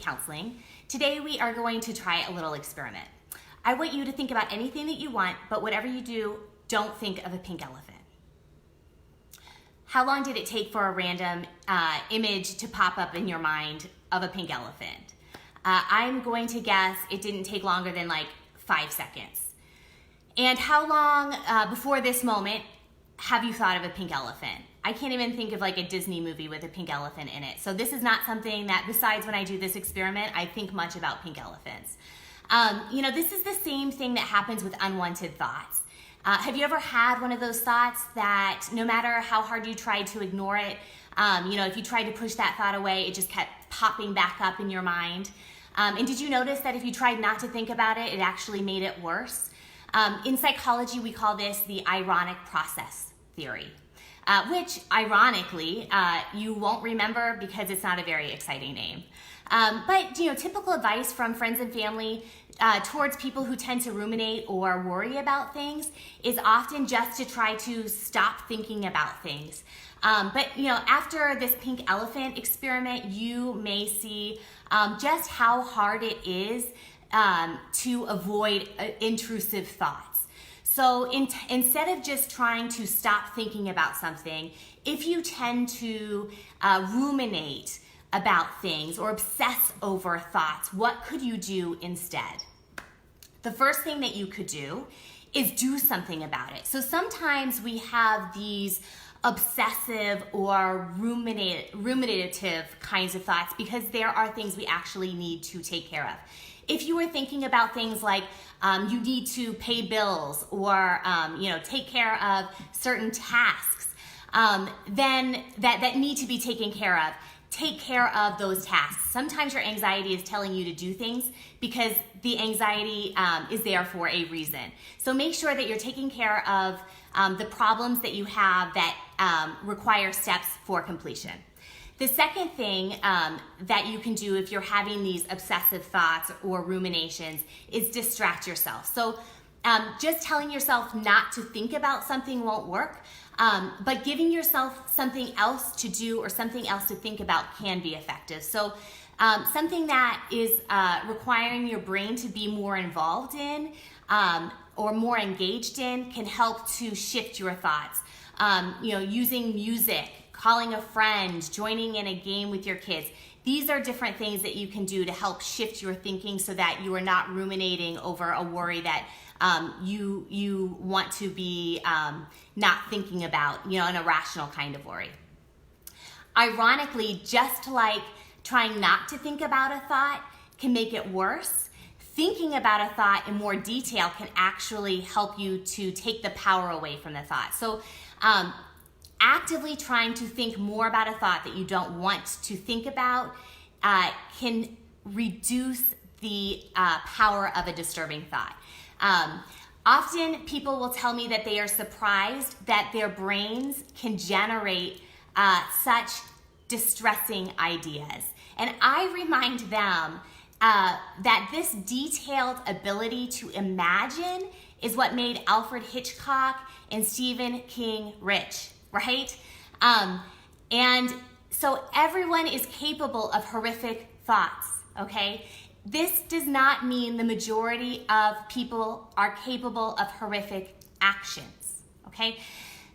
counseling. Today we are going to try a little experiment. I want you to think about anything that you want, but whatever you do, don't think of a pink elephant. How long did it take for a random image to pop up in your mind of a pink elephant? I'm going to guess it didn't take longer than like 5 seconds. And how long before this moment have you thought of a pink elephant? I can't even think of like a Disney movie with a pink elephant in it. So this is not something that, besides when I do this experiment, I think much about pink elephants. This is the same thing that happens with unwanted thoughts. Have you ever had one of those thoughts that no matter how hard you tried to ignore it, if you tried to push that thought away, it just kept popping back up in your mind? And did you notice that if you tried not to think about it, it actually made it worse? In psychology, we call this the ironic process theory, which ironically, you won't remember because it's not a very exciting name. But typical advice from friends and family towards people who tend to ruminate or worry about things is often just to try to stop thinking about things. But after this pink elephant experiment, you may see just how hard it is to avoid intrusive thoughts. So instead of just trying to stop thinking about something, if you tend to ruminate about things or obsess over thoughts, what could you do instead? The first thing that you could do is do something about it. So sometimes we have these obsessive or ruminative kinds of thoughts because there are things we actually need to take care of. If you were thinking about things like you need to pay bills or take care of certain tasks, then that need to be taken care of, take care of those tasks. Sometimes your anxiety is telling you to do things because the anxiety is there for a reason. So make sure that you're taking care of the problems that you have that require steps for completion. The second thing that you can do if you're having these obsessive thoughts or ruminations is distract yourself. So just telling yourself not to think about something won't work, but giving yourself something else to do or something else to think about can be effective. So something that is requiring your brain to be more involved in or more engaged in can help to shift your thoughts. Using music, calling a friend, joining in a game with your kids. These are different things that you can do to help shift your thinking so that you are not ruminating over a worry that you want to be not thinking about, an irrational kind of worry. Ironically, just like trying not to think about a thought can make it worse, thinking about a thought in more detail can actually help you to take the power away from the thought. So actively trying to think more about a thought that you don't want to think about can reduce the power of a disturbing thought. Often people will tell me that they are surprised that their brains can generate such distressing ideas. And I remind them that this detailed ability to imagine is what made Alfred Hitchcock and Stephen King rich, right? And so everyone is capable of horrific thoughts, okay? This does not mean the majority of people are capable of horrific actions, okay?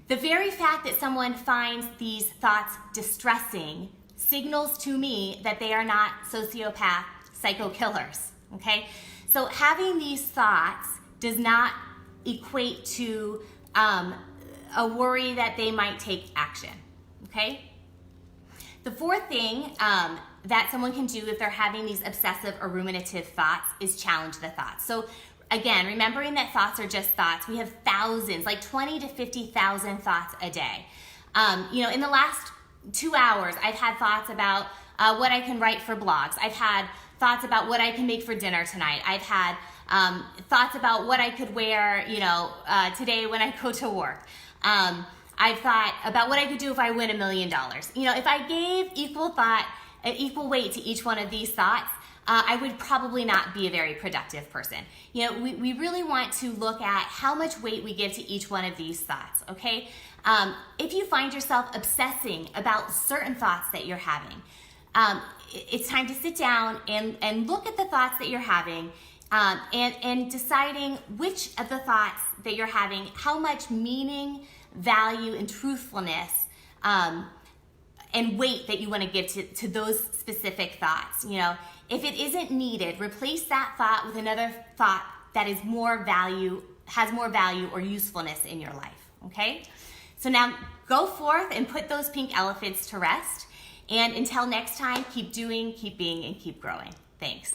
The very fact that someone finds these thoughts distressing signals to me that they are not sociopath psycho killers, okay? So having these thoughts does not equate to a worry that they might take action, okay? The fourth thing that someone can do if they're having these obsessive or ruminative thoughts is challenge the thoughts. So again, remembering that thoughts are just thoughts, we have thousands, like 20 to 50,000 thoughts a day. In the last 2 hours, I've had thoughts about what I can write for blogs. I've had thoughts about what I can make for dinner tonight. I've had thoughts about what I could wear, today when I go to work. I've thought about what I could do if I win $1 million. If I gave equal weight to each one of these thoughts, I would probably not be a very productive person. We really want to look at how much weight we give to each one of these thoughts, okay? If you find yourself obsessing about certain thoughts that you're having, It's time to sit down and look at the thoughts that you're having, and deciding which of the thoughts that you're having, how much meaning, value, and truthfulness and weight that you want to give to those specific thoughts. If it isn't needed, replace that thought with another thought that is has more value or usefulness in your life, okay? So now go forth and put those pink elephants to rest. And until next time, keep doing, keep being, and keep growing. Thanks.